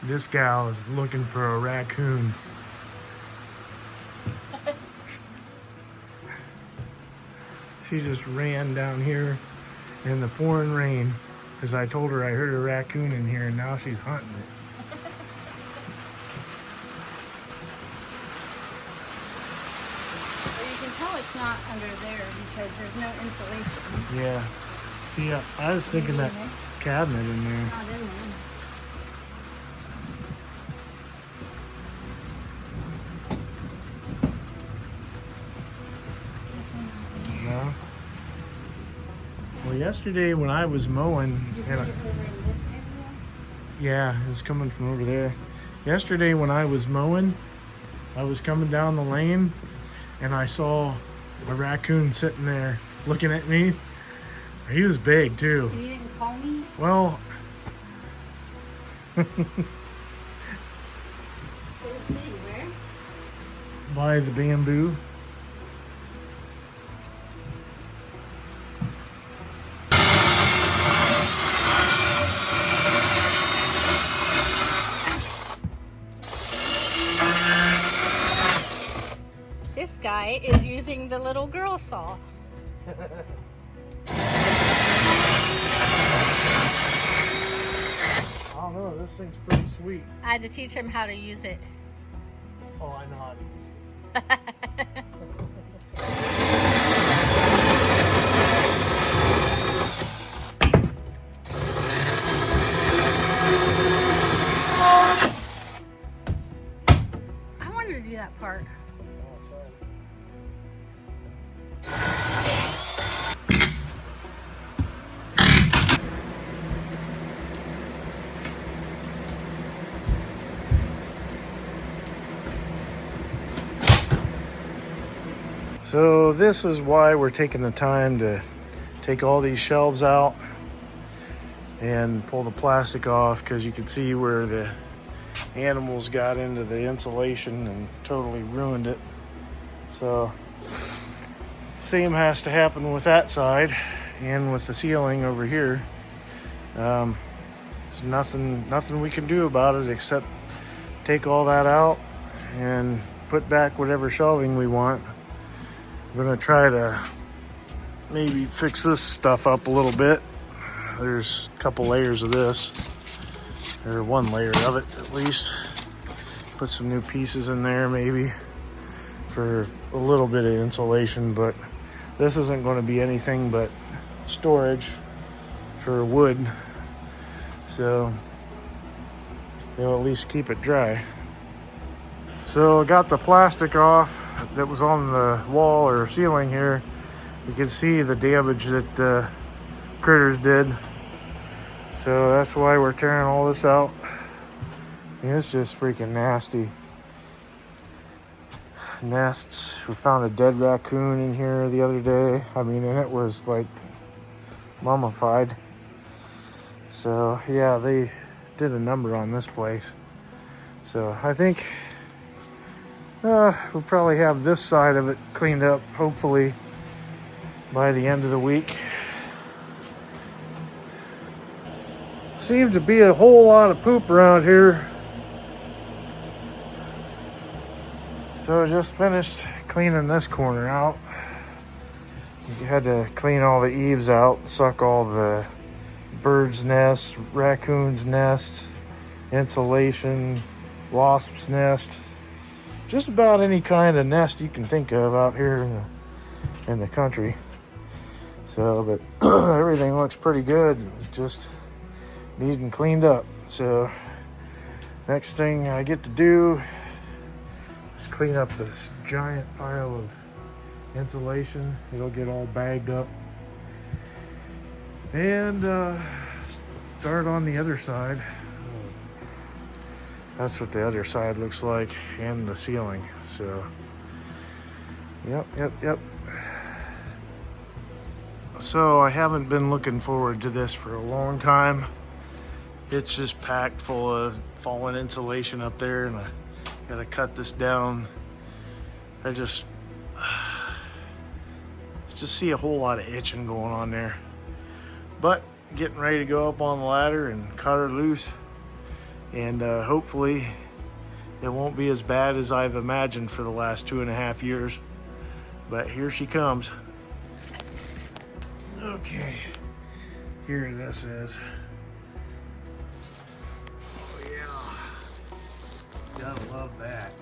This gal is looking for a raccoon. She just ran down here in the pouring rain because I told her I heard a raccoon in here, and now she's hunting it. Well, you can tell it's not under there because there's no insulation. Yeah. See, I was thinking that cabinet in there. Not in there. No. Well, yesterday when I was mowing, You and put it over in this area? yeah, it's coming from over there. Yesterday when I was mowing, I was coming down the lane and I saw a raccoon sitting there looking at me. He was big too. You didn't call me? Well, Let's see, where? by the bamboo. This guy is using the little girl saw. I don't know, this thing's pretty sweet. I had to teach him how to use it. Oh, I know how to use I wanted to do that part. So this is why we're taking the time to take all these shelves out and pull the plastic off, because you can see where the animals got into the insulation and totally ruined it. So same has to happen with that side and with the ceiling over here. There's nothing we can do about it except take all that out and put back whatever shelving we want. I'm gonna try to maybe fix this stuff up a little bit. There's a couple layers of this, or one layer of it at least. Put some new pieces in there maybe for a little bit of insulation, but this isn't going to be anything but storage for wood, so they'll at least keep it dry. So I got the plastic off that was on the wall or ceiling here. You can see the damage that critters did. So that's why we're tearing all this out. And it's just freaking nasty. Nests. We found a dead raccoon in here the other day. I mean, and it was like mummified. So yeah, they did a number on this place. So I think we'll probably have this side of it cleaned up, hopefully, by the end of the week. Seems to be a whole lot of poop around here. So I just finished cleaning this corner out. You had to clean all the eaves out, suck all the birds' nests, raccoons' nests, insulation, wasps' nest. Just about any kind of nest you can think of out here in the country. So, but everything looks pretty good. It's just needing cleaned up. So next thing I get to do is clean up this giant pile of insulation. It'll get all bagged up. And start on the other side. That's what the other side looks like, and the ceiling. So, yep. So I haven't been looking forward to this for a long time. It's just packed full of fallen insulation up there, and I gotta cut this down. I just see a whole lot of itching going on there. But getting ready to go up on the ladder and cut her loose And hopefully it won't be as bad as I've imagined for the last 2.5 years. But here she comes. Okay, here this is. Oh yeah, gotta love that.